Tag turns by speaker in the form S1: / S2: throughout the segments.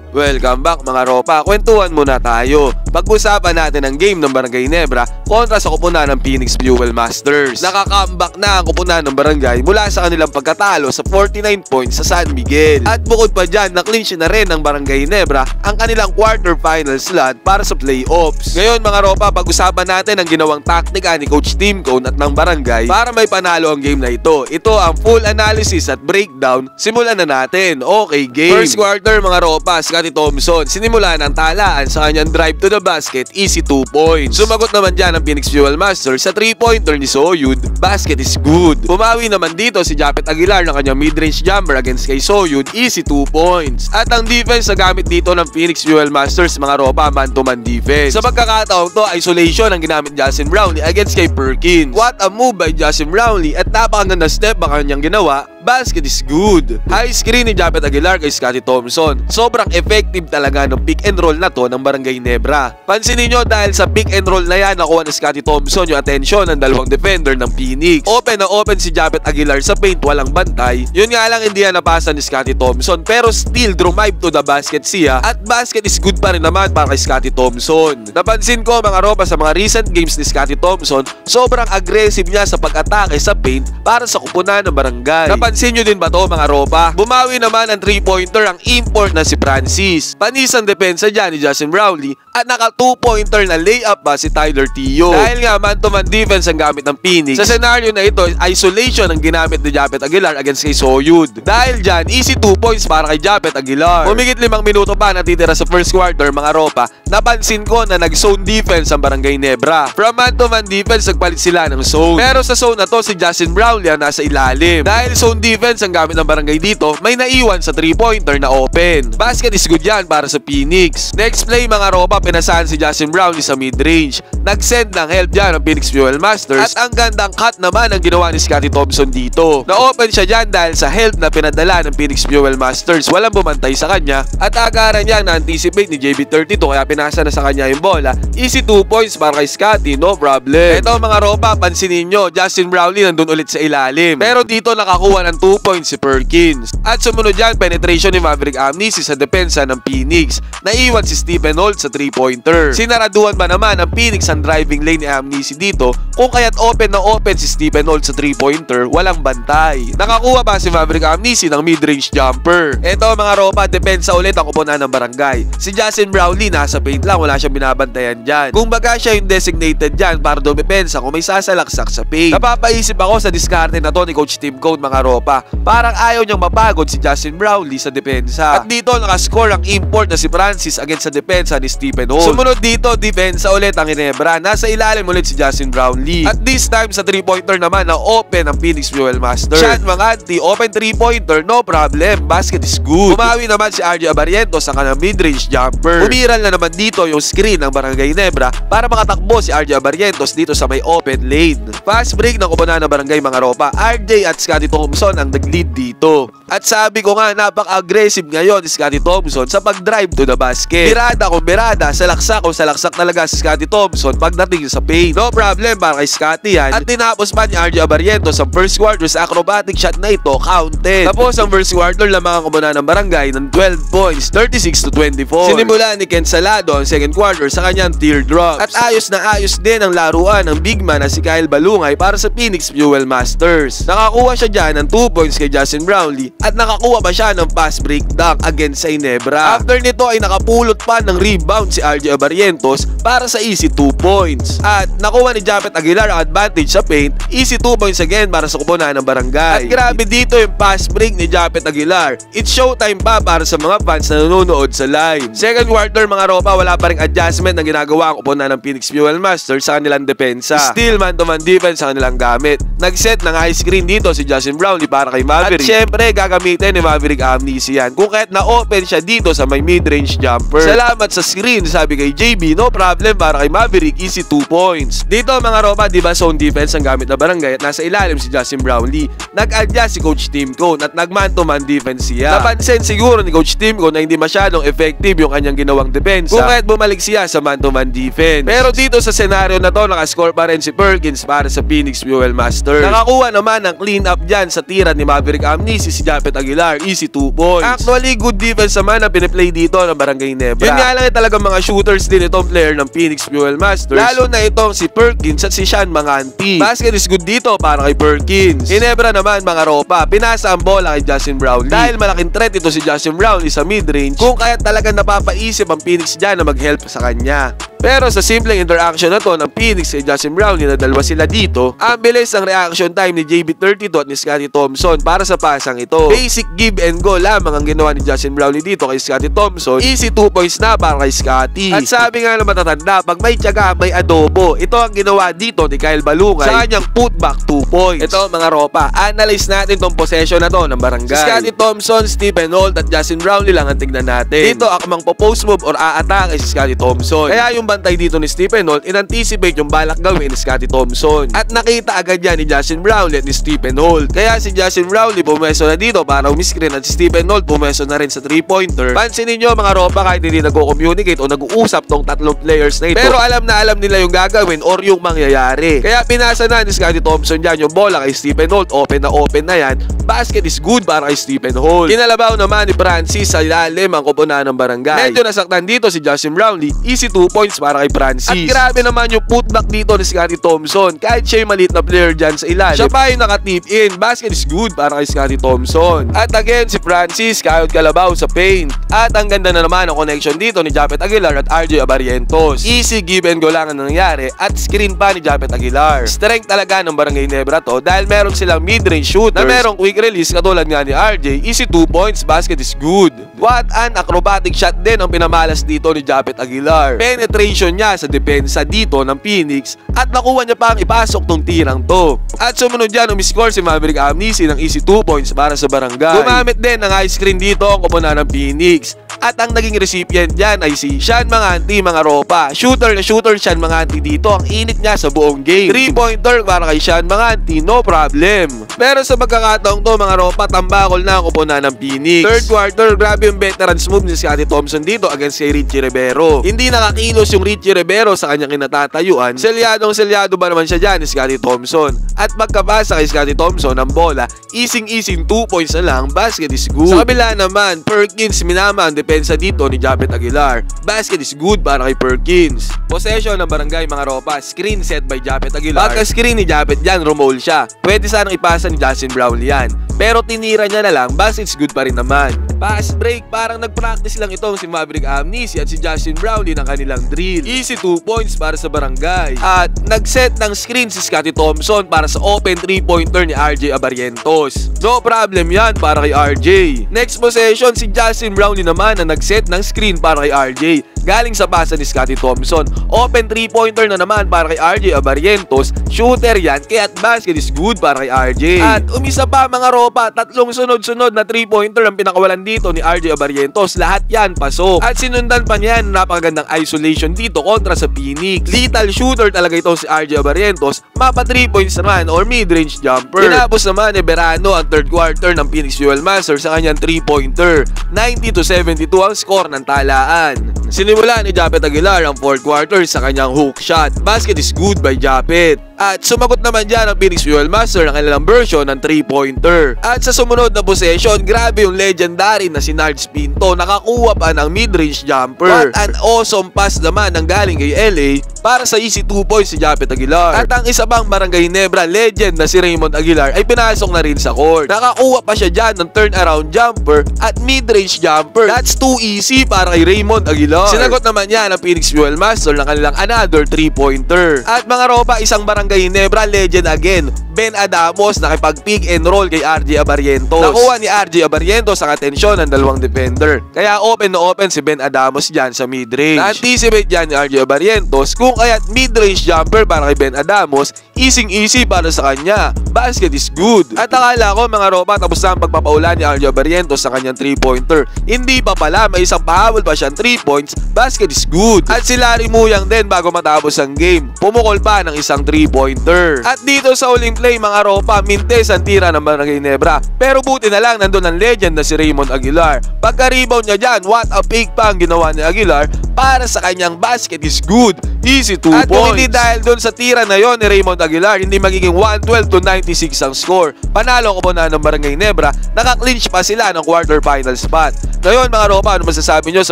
S1: Welcome back mga ropa, kwentuhan muna tayo. Pag-usapan natin ang game ng Barangay Nebra kontra sa kupunan ng Phoenix Fuel Masters. Nakaka-comeback na ang kupunan ng Barangay mula sa kanilang pagkatalo sa 49 points sa San Miguel. At bukod pa dyan, na-clinch na rin ng Barangay Nebra ang kanilang quarterfinal slot para sa playoffs. Ngayon mga ropa, pag-usapan natin ang ginawang taktika ni Coach Tim Cone at ng Barangay para may panalo ang game na ito. Ito ang full analysis at breakdown. Simulan na natin. Okay, game. First quarter mga ropa, Scottie Thompson sinimulan ang talaan sa kanyang drive to the basket, easy 2 points. Sumagot naman dyan ang Phoenix Fuel Masters sa 3-pointer ni Soyud, basket is good. Pumawi naman dito si Japet Aguilar ng kanyang mid-range jumper against kay Soyud, easy 2 points. At ang defense na gamit dito ng Phoenix Fuel Masters mga ropa, man-to-man defense. Sa pagkakataon to, isolation ang ginamit Justin Brownlee against kay Perkins. What a move by Justin Brownlee at napakaganda step ang kanyang ginawa, basket is good. High screen ni Japet Aguilar kay Scottie Thompson. Sobrang effective talaga ng pick and roll na to ng Barangay Nebra. Pansinin nyo dahil sa pick and roll na yan, nakuha ni Scottie Thompson yung atensyon ng dalawang defender ng Phoenix. Open na open si Japet Aguilar sa paint, walang bantay. Yun nga lang hindi yan napasa ni Scottie Thompson, pero still drive to the basket siya at basket is good pa rin naman para kay Scottie Thompson. Napansin ko mga ropa sa mga recent games ni Scottie Thompson, sobrang aggressive niya sa pag-atake sa paint para sa kupunan ng Barangay. Napansin nyo din ba to mga ropa? Bumawi naman ang 3-pointer ang import na si Francis. Panis ang depensa dyan ni Justin Brownlee at naka 2-pointer na layup pa si Tyler Tio. Dahil nga man-to-man defense ang gamit ng Phoenix, sa senaryo na ito, isolation ang ginamit ni Japet Aguilar against kay Soyud. Dahil dyan, easy 2 points para kay Japet Aguilar. Humigit 5 minuto pa natitira sa first quarter mga ropa, napansin ko na nag-zone defense ang Barangay Nebra. From man-to-man defense, nagpalit sila ng zone. Pero sa zone na to, si Justin Brownlee ang nasa ilalim. Dahil zone defense ang gamit ng Barangay dito, may naiwan sa 3-pointer na open. Basket is good yan para sa Phoenix. Next play mga ropa, pinasahan si Justin Brownlee sa mid-range. Nag-send ng help dyan ang Phoenix Fuel Masters at ang gandang cut naman ang ginawa ni Scottie Thompson dito. Na-open siya dyan dahil sa help na pinadala ng Phoenix Fuel Masters. Walang bumantay sa kanya at agaran niya na-anticipate ni JB32 kaya pinasa na sa kanya yung bola. Easy 2 points para kay Scottie, no problem. Ito mga ropa, pansinin nyo, Justin Brownlee nandun ulit sa ilalim. Pero dito nakakuha ng 2 points si Perkins. At sumunod dyan, penetration ni Maverick Amnesty sa depensa ng Phoenix. Naiwan si Stephen Holt sa 3-pointer. Sinaraduhan ba naman ang Phoenix ang driving lane ni Amnesty dito kung kaya't open na open si Stephen Holt sa 3-pointer, walang bantay. Nakakuha pa si Maverick Amnesty ng mid-range jumper. Ito mga ropa, depensa ulit ang kupunan ng Barangay. Si Justin Brownlee nasa paint lang, wala siyang binabantayan dyan. Kung baga siya yung designated dyan para dumepensa kung may sasalaksak sa paint. Napapaisip ako sa diskarte na to ni Coach Tim Cone mga ropa. Parang ayaw niyang mapagod si Justin Brownlee sa depensa. At dito nakascore ang import na si Francis against sa depensa ni Stephen Holt. Sumunod dito, depensa ulit ang Ginebra. Nasa ilalim ulit si Justin Brownlee. At this time sa 3-pointer naman na open ang Phoenix Fuel Master. Sean Manganti, open 3-pointer, no problem. Basket is good. Bumawi naman si RJ Abarientos sa kanyang mid-range jumper. Umiral na naman dito yung screen ng Barangay Nebra para makatakbo si RJ Abarientos dito sa may open lane. Fast break ng kupunan ng Barangay mga ropa. RJ at Scottie Thompson ang nag-lead dito. At sabi ko nga, napaka-aggressive ngayon si Scottie Thompson sa pag-drive to the basket. Birada kung birada, salaksak kung salaksak talaga si Scottie Thompson pagdating sa paint. No problem para kay Scottie yan. At tinapos pa ni RJ Abarientos ang first quarter sa acrobatic shot na ito, counted. Tapos ang first quarter lamang ang kupunan ng Barangay ng 12 points, 36-24. Sinimula ni Ken Salado ang second quarter sa kanyang teardrops. At ayos na ayos din ang laruan ng big man na si Kyle Balungay para sa Phoenix Fuel Masters. Nakakuha siya dyan ng 2 points kay Justin Brownlee at nakakuha pa siya ng fast break dunk against sa Ginebra. After nito ay nakapulot pa ng rebound si RJ Abarientos para sa easy 2 points. At nakuha ni Japet Aguilar ang advantage sa paint, easy 2 points again para sa kupunan ng Barangay. At grabe dito yung fast break ni Japet Aguilar. It's showtime pa para sa mga fans na nanonood sa live. Second quarter mga ropa, wala pa ring adjustment na ginagawa ang kupunan ng Phoenix Fuel Masters sa kanilang depensa. Still man-to-man defense sa kanilang gamit. Nag-set ng high screen dito si Justin Brownlee para kay Maverick. At syempre gagamitin ni Maverick Amnesty yan kung kahit na-open siya dito sa may mid-range jumper. Salamat sa screen, sabi kay JB, no problem para kay Maverick, easy 2 points. Dito mga ropa, diba zone defense ang gamit na Barangay at nasa ilalim si Justin Brownlee. Nag-adjust si Coach Tim Cone at nag-man-to-man defense siya. Napansin siguro ni Coach Tim Cone na hindi masyadong effective yung kanyang ginawang depensa kung kahit bumalik siya sa man-to-man defense. Pero dito sa senaryo na to, nakascore pa rin si Perkins para sa Phoenix Fuel Master. Nakakuha naman ng clean up dyan sa tinitira ni Maverick Amnesia si Japet Aguilar. Easy 2 points. Actually, good defense naman ang piniplay dito ng Barangay Nebra. Yun nga lang talagang mga shooters din itong player ng Phoenix Fuel Masters. Lalo na itong si Perkins at si Sean Manganti. Basket is good dito para kay Perkins. Ginebra naman mga ropa, pinasa ang bola kay Justin Brownlee. Dahil malaking threat ito si Justin Brownlee sa mid-range, kung kaya talagang napapaisip ang Phoenix dyan na mag-help sa kanya. Pero sa simpleng interaction na to ng Phoenix kay Justin Brownlee na dalawa sila dito, ang bilis ang reaction time ni JB32 at ni Scottie Thompson para sa pasang ito. Basic give and go lamang ang ginawa ni Justin Brownlee dito kay Scottie Thompson. Easy 2 points na para kay Scottie. At sabi nga na matatanda, pag may tiyaga, may adobo. Ito ang ginawa dito ni Kyle Balungay sa kanyang putback 2 points. Ito mga ropa, analyze natin tong possession na to ng Barangay. Si Scottie Thompson, Stephen Holt at Justin Brownlee lang ang tignan natin. Dito akmang po-post move or a-attack ay si Scottie Thompson. Kaya yung bantay dito ni Stephen Holt, in-anticipate yung balak gawin ni Scottie Thompson. At nakita agad yan ni Justin Brownlee at ni Stephen Holt. Kaya si Justin Brownlee pumeso na dito para umiscreen at si Stephen Holt pumeso na rin sa 3-pointer. Pansinin nyo mga ropa, kahit hindi nagko-communicate o nag-uusap tong tatlong players na ito, pero alam na alam nila yung gagawin or yung mangyayari. Kaya pinasa na ni Scottie Thompson dyan yung bola kay Stephen Holt. Open na yan. Basket is good para kay Stephen Holt. Kinalabaw naman ni Francis sa ilalim ang koponan ng Barangay. Medyo nasaktan dito si Justin Brownlee. Easy 2 points para kay Francis. At grabe naman yung putback dito ni Scottie Thompson. Kahit siya yung maliit na player dyan sa ilalim, siya pa yung nakatip in. Basket is good para kay Scottie Thompson. At again, si Francis kayod kalabaw sa paint. At ang ganda na naman ang connection dito ni Japet Aguilar at RJ Abarientos. Easy give and go lang ang nangyari at screen pa ni Japet Aguilar. Strength talaga ng Barangay Nebra to dahil meron silang mid-range shooters na merong quick release katulad nga ni RJ. Easy 2 points, basket is good. What an acrobatic shot din ang pinamalas dito ni Japet Aguilar. Penetration niya sa depensa dito ng Phoenix at nakuha niya pa ang ipasok tong tirang to. At sumunod dyan, umiscore si Maverick Amnesia ng easy 2 points para sa Barangay. Gumamit din ng high screen dito ang koponan ng Phoenix. At ang naging recipient dyan ay si Sean Manganti mga ropa. Shooter na shooter Sean Manganti dito. Ang init niya sa buong game. 3-pointer para kay Sean Manganti, no problem. Pero sa magkakataong to mga ropa, tambakol na ang koponan ng Phoenix. Third quarter, grabe yung veterans move ni Scottie Thompson dito against kay Richie Rivero. Hindi nakakilos yung Richie Rivero sa kanyang kinatatayuan. Selyadong-selyado ba naman siya dyan ni Scottie Thompson. At pagkabasa kay Scottie Thompson ng bola, easing 2 points na lang, basket is good. Sa kabila naman, Perkins minama ang depensa dito ni Japet Aguilar. Basket is good para kay Perkins. Possession ng Barangay mga ropa, screen set by Japet Aguilar. Pagka-screen ni Japet dyan, roll siya. Pwede sanang ipasa ni Justin Brownlee yan. Pero tinira niya na lang, basket is good pa rin naman. Pass break, parang nag-practice lang itong si Maverick Amnesia at si Justin Brownlee ng kanilang drill. Easy 2 points para sa Barangay. At nag-set ng screen si Scottie Thompson para sa open 3-pointer ni RJ Abarientos. No problem yan para kay RJ. Next possession, si Justin Brownlee naman na nag-set ng screen para kay RJ. Galing sa pasa ni Scottie Thompson. Open 3-pointer na naman para kay RJ Abarientos. Shooter yan, kaya at basket is good para kay RJ. At umisa pa mga ropa, tatlong sunod-sunod na 3-pointer ang pinakawalan dito ni RJ Abarientos. Lahat yan pasok. At sinundan pa niyan napakagandang isolation dito kontra sa Phoenix. Lethal shooter talaga ito si RJ Abarientos. Mapa 3 points naman or mid-range jumper. Tinapos naman ni Verano ang third quarter ng Phoenix Fuel Masters sa kanyang 3-pointer. 90-72 ang score ng talaan. Sinimula ni Japet Aguilar ang fourth quarter sa kanyang hook shot. Basket is good by Japet. At sumagot naman dyan ang Phoenix Fuel Master ng kanilang version ng 3-pointer. At sa sumunod na possession, grabe yung legendary na si Nards Pinto. Nakakuha pa ng mid-range jumper. What an awesome pass naman ng galing kay LA para sa easy 2 points si Japet Aguilar. At ang isa pang Barangay Nebra legend na si Raymond Aguilar ay pinasok na rin sa court. Nakakuha pa siya dyan ng turnaround jumper at mid-range jumper. That's too easy para kay Raymond Aguilar. Sinagot naman yan ang Phoenix Fuel Master ng kanilang another 3-pointer. At mga ropa, isang Barangay Nebra legend again, Ben Adamos nakipag-pick and roll kay RJ Abarientos. Nakuha ni RJ Abarientos ang atensyon ng dalawang defender. Kaya open na open si Ben Adamos dyan sa mid-range. Na-anticipate dyan ni RJ Abarientos kung kaya't mid-range jumper para kay Ben Adamos, easy para sa kanya. Basket is good. At akala ko mga ropa, tapos na ang pagpapaula ni RJ Abarientos sa kanyang 3-pointer. Hindi pa pala, may isang pahabol pa siyang 3 points. Basket is good. At si Larry Muyang din bago matapos ang game, pumukol pa ng isang 3-pointer. 2-pointer. At dito sa uling play mga ropa, mintes ang tira ng Barangay Nebra. Pero buti na lang nandun ang legend na si Raymond Aguilar. Pagka-rebound niya dyan, what a pick pa ang ginawa ni Aguilar para sa kanyang basket is good. Easy 2 points. At kung hindi dahil dun sa tira na yon ni Raymond Aguilar, hindi magiging 112-96 ang score. Panalo ko po na ng Barangay Nebra, naka-clinch pa sila ng quarterfinal spot. Ngayon mga ropa, ano masasabi nyo sa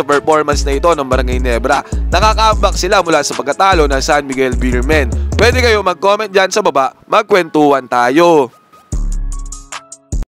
S1: performance na ito ng Barangay Nebra? Nakaka-comeback sila mula sa pagkatalo ng San Miguel Beermen. Pwede kayo mag-comment dyan sa baba, magkwentuhan tayo.